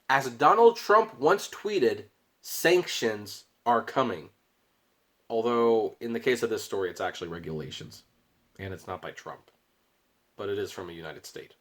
As Donald Trump once tweeted, sanctions are coming. Although, in the case of this story, it's actually regulations. And it's not by Trump. But it is from a United State.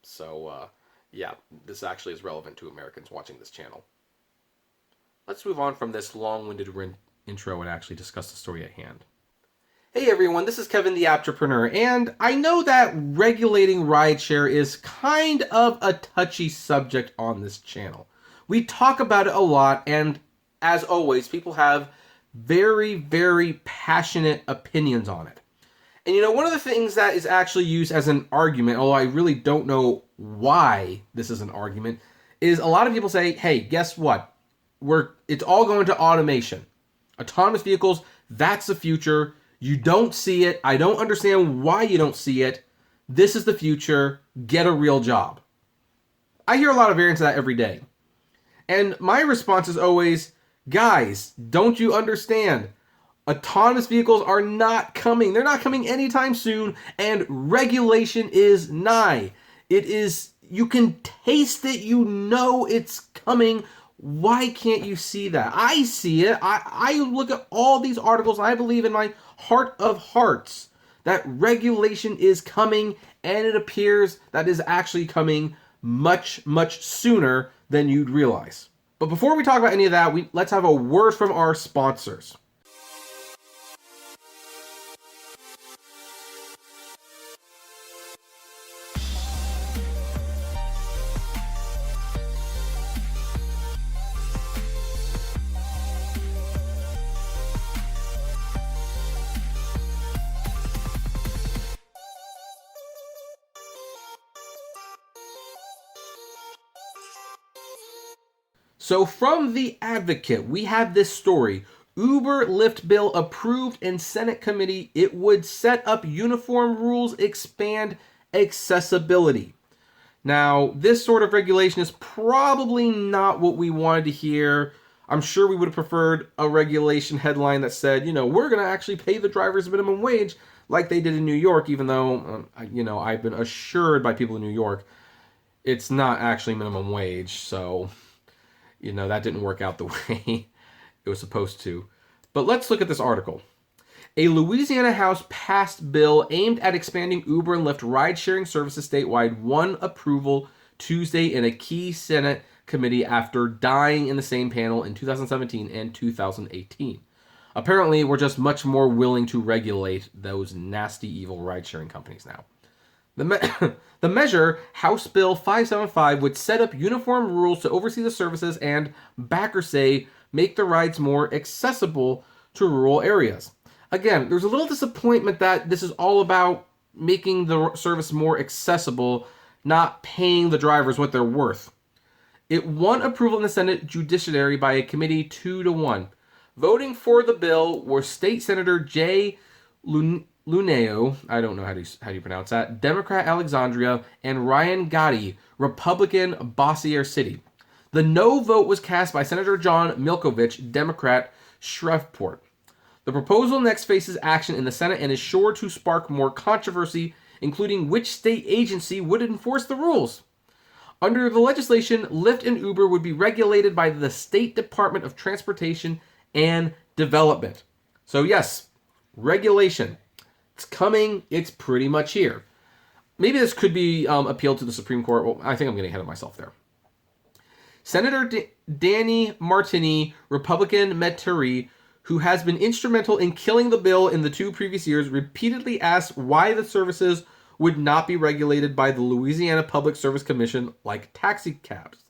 So, yeah, this actually is relevant to Americans watching this channel. Let's move on from this long-winded intro and actually discuss the story at hand. Hey everyone, this is Kevin the Apptrepreneur, and I know that regulating rideshare is kind of a touchy subject on this channel. We talk about it a lot, and as always, people have very, very passionate opinions on it. And you know, one of the things that is actually used as an argument, although I really don't know why this is an argument, is a lot of people say, hey, guess what? It's all going to automation. Autonomous vehicles, that's the future. You don't see it. I don't understand why you don't see it. This is the future. Get a real job. I hear a lot of variants of that every day. And my response is always, guys, don't you understand? Autonomous vehicles are not coming. They're not coming anytime soon, and regulation is nigh. It is, you can taste it. You know it's coming. Why can't you see that? I see it. I look at all these articles. I believe in my heart of hearts that regulation is coming, and it appears that is actually coming much, much sooner than you'd realize. But before we talk about any of that, let's have a word from our sponsors. So from The Advocate, we have this story. Uber Lyft bill approved in Senate committee. It would set up uniform rules, expand accessibility. Now, this sort of regulation is probably not what we wanted to hear. I'm sure we would have preferred a regulation headline that said, you know, we're going to actually pay the drivers minimum wage like they did in New York, even though, you know, I've been assured by people in New York it's not actually minimum wage, so... You know, that didn't work out the way it was supposed to. But let's look at this article. A Louisiana House passed bill aimed at expanding Uber and Lyft ride-sharing services statewide won approval Tuesday in a key Senate committee after dying in the same panel in 2017 and 2018. Apparently, we're just much more willing to regulate those nasty, evil ride-sharing companies now. The measure, House Bill 575, would set up uniform rules to oversee the services and, backers say, make the rides more accessible to rural areas. Again, there's a little disappointment that this is all about making the service more accessible, not paying the drivers what they're worth. It won approval in the Senate Judiciary by a committee 2-1. Voting for the bill were State Senator Jay Luneo, I don't know how you pronounce that, Democrat Alexandria, and Ryan Gotti, Republican Bossier City. The no vote was cast by Senator John Milkovich, Democrat Shreveport. The proposal next faces action in the Senate and is sure to spark more controversy, including which state agency would enforce the rules. Under the legislation, Lyft and Uber would be regulated by the State Department of Transportation and Development. So yes, regulation. It's coming. It's pretty much here. Maybe this could be appealed to the Supreme Court. Well, I think I'm getting ahead of myself there. Senator Danny Martini, Republican Metairie, who has been instrumental in killing the bill in the 2 previous years, repeatedly asked why the services would not be regulated by the Louisiana Public Service Commission like taxi cabs.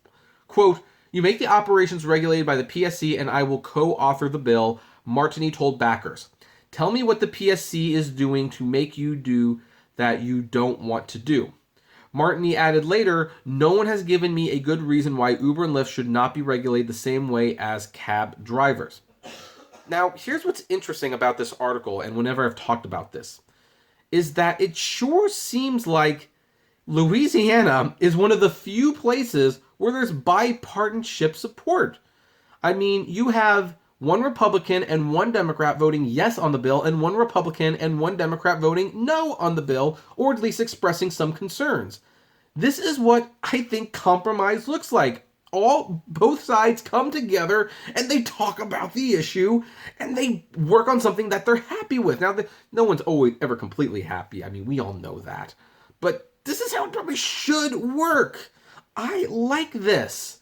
Quote, "You make the operations regulated by the PSC and I will co-author the bill," Martini told backers. "Tell me what the PSC is doing to make you do that you don't want to do." Martini added later, "No one has given me a good reason why Uber and Lyft should not be regulated the same way as cab drivers." Now, here's what's interesting about this article, and whenever I've talked about this, is that it sure seems like Louisiana is one of the few places where there's bipartisanship support. I mean, you have one Republican and one Democrat voting yes on the bill, and one Republican and one Democrat voting no on the bill, or at least expressing some concerns. This is what I think compromise looks like. both sides come together and they talk about the issue and they work on something that they're happy with. Now, no one's always ever completely happy. I mean, we all know that. But this is how it probably should work. I like this.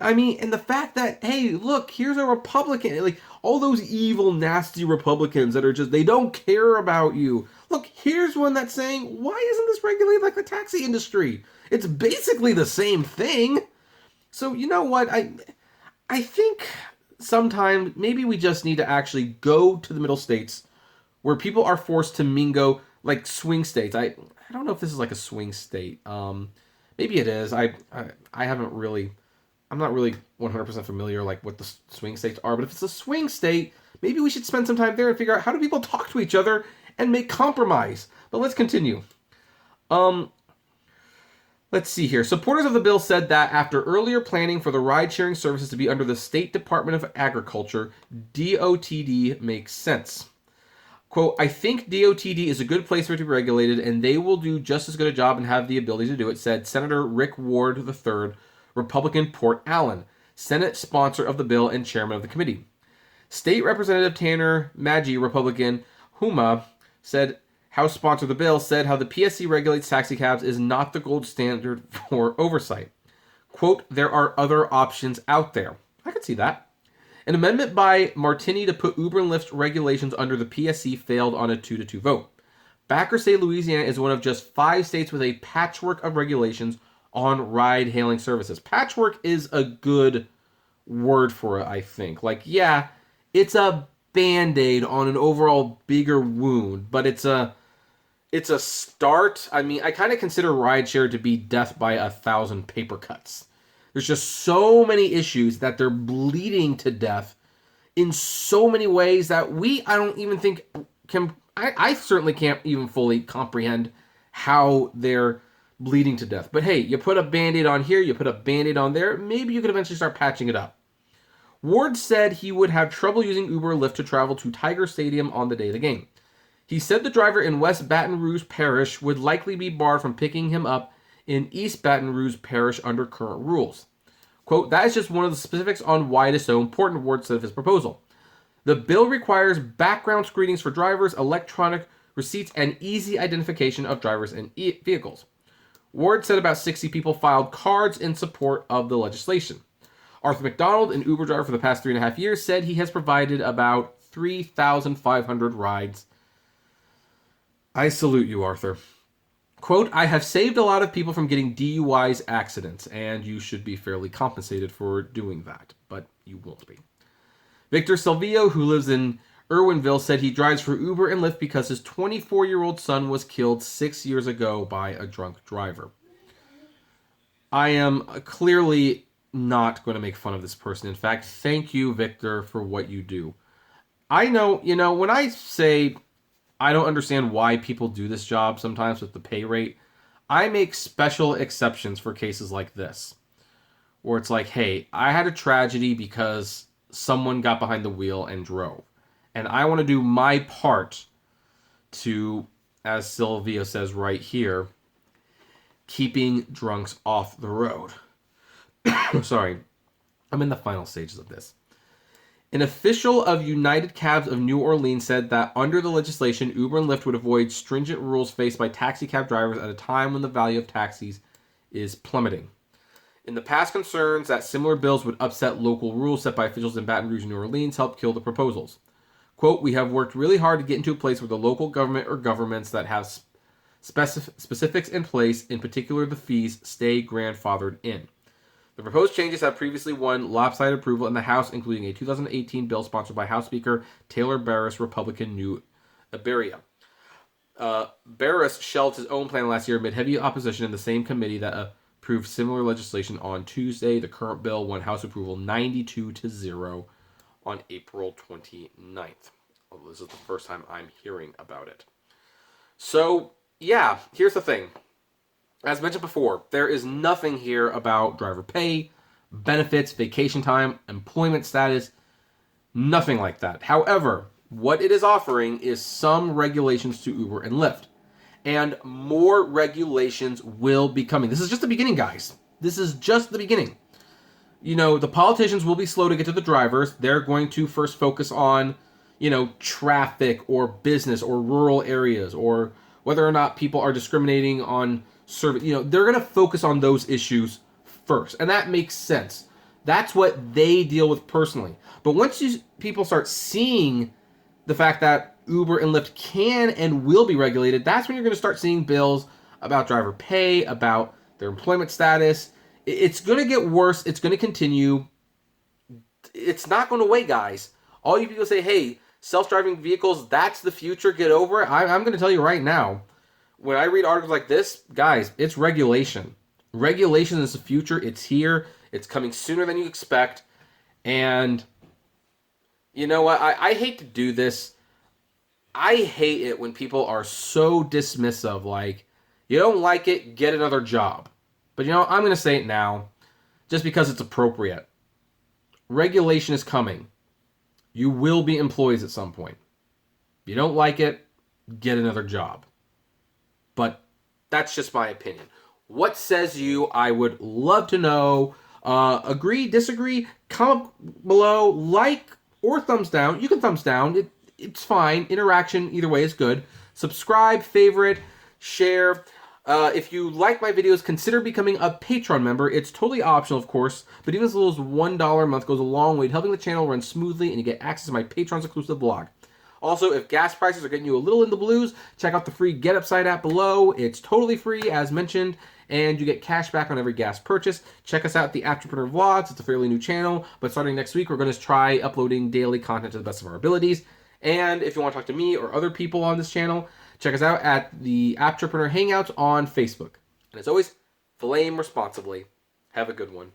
I mean, and the fact that, hey, look, here's a Republican, like all those evil, nasty Republicans that are just, they don't care about you. Look, here's one that's saying, why isn't this regulated like the taxi industry? It's basically the same thing. So, you know what? I think sometimes maybe we just need to actually go to the middle states where people are forced to mingle, like swing states. I don't know if this is like a swing state. Maybe it is. I haven't really, I'm not really 100% familiar like what the swing states are, but if it's a swing state, maybe we should spend some time there and figure out how do people talk to each other and make compromise. But let's continue. Let's see here. Supporters of the bill said that after earlier planning for the ride-sharing services to be under the State Department of Agriculture, DOTD makes sense. Quote, I think DOTD is a good place for it to be regulated, and they will do just as good a job and have the ability to do it, said Senator Rick Ward III, Republican Port Allen, Senate sponsor of the bill and chairman of the committee. State Representative Tanner Maggi, Republican, Huma, said House sponsor of the bill, said how the PSC regulates taxi cabs is not the gold standard for oversight. Quote, there are other options out there. I could see that. An amendment by Martini to put Uber and Lyft regulations under the PSC failed on a 2-2 vote. Backers say Louisiana is one of just 5 states with a patchwork of regulations on ride-hailing services. Patchwork is a good word for it, I think. Like, yeah, it's a Band-Aid on an overall bigger wound, but it's a start. I mean, I kind of consider rideshare to be death by 1,000 paper cuts. There's just so many issues that they're bleeding to death in so many ways that I don't even think I certainly can't even fully comprehend how they're bleeding to death. But hey, you put a Band-Aid on here, you put a Band-Aid on there, maybe you could eventually start patching it up. Ward said he would have trouble using Uber or Lyft to travel to Tiger Stadium on the day of the game. He said the driver in West Baton Rouge Parish would likely be barred from picking him up in East Baton Rouge Parish under current rules. Quote, that is just one of the specifics on why it is so important, Ward said of his proposal. The bill requires background screenings for drivers, electronic receipts, and easy identification of drivers and vehicles. Ward said about 60 people filed cards in support of the legislation. Arthur McDonald, an Uber driver for the past 3.5 years, said he has provided about 3,500 rides. I salute you, Arthur. Quote, I have saved a lot of people from getting DUIs accidents, and you should be fairly compensated for doing that, but you won't be. Victor Silvio, who lives in Irwinville, said he drives for Uber and Lyft because his 24-year-old son was killed 6 years ago by a drunk driver. I am clearly not going to make fun of this person. In fact, thank you, Victor, for what you do. I know, when I say I don't understand why people do this job sometimes with the pay rate, I make special exceptions for cases like this, where it's like, hey, I had a tragedy because someone got behind the wheel and drove. And I want to do my part to, as Sylvia says right here, keeping drunks off the road. Sorry, I'm in the final stages of this. An official of United Cabs of New Orleans said that under the legislation, Uber and Lyft would avoid stringent rules faced by taxi cab drivers at a time when the value of taxis is plummeting. In the past, concerns that similar bills would upset local rules set by officials in Baton Rouge and New Orleans helped kill the proposals. Quote, we have worked really hard to get into a place where the local government or governments that have specifics in place, in particular the fees, stay grandfathered in. The proposed changes have previously won lopsided approval in the House, including a 2018 bill sponsored by House Speaker Taylor Barris, Republican New Iberia. Barris shelved his own plan last year amid heavy opposition in the same committee that approved similar legislation on Tuesday. The current bill won House approval 92-0 on April 29th. Although this is the first time I'm hearing about it. So, yeah, here's the thing. As mentioned before, there is nothing here about driver pay, benefits, vacation time, employment status, nothing like that. However, what it is offering is some regulations to Uber and Lyft. And more regulations will be coming. This is just the beginning, guys. This is just the beginning. The politicians will be slow to get to the drivers. They're going to first focus on, traffic or business or rural areas or whether or not people are discriminating on service. They're going to focus on those issues first. And that makes sense. That's what they deal with personally. But once people start seeing the fact that Uber and Lyft can and will be regulated, that's when you're going to start seeing bills about driver pay, about their employment status. It's going to get worse. It's going to continue. It's not going away, guys. All you people say, hey, self-driving vehicles, that's the future. Get over it. I'm going to tell you right now, when I read articles like this, guys, it's regulation. Regulation is the future. It's here. It's coming sooner than you expect. And you know what? I hate to do this. I hate it when people are so dismissive. Like, you don't like it, get another job. But I'm going to say it now, just because it's appropriate. Regulation is coming. You will be employees at some point. You don't like it, get another job. But that's just my opinion. What says you? I would love to know. Agree, disagree, comment below, like or thumbs down. You can thumbs down. It's fine. Interaction either way is good. Subscribe, favorite, share. If you like my videos, consider becoming a Patreon member. It's totally optional, of course, but even as little as $1 a month goes a long way to helping the channel run smoothly, and you get access to my Patreon's exclusive blog. Also, if gas prices are getting you a little in the blues, check out the free Get Upside app below. It's totally free, as mentioned, and you get cash back on every gas purchase. Check us out at the Apptrepreneur Vlogs. It's a fairly new channel, but starting next week, we're going to try uploading daily content to the best of our abilities. And if you want to talk to me or other people on this channel, check us out at the Apptrepreneur Hangouts on Facebook. And as always, flame responsibly. Have a good one.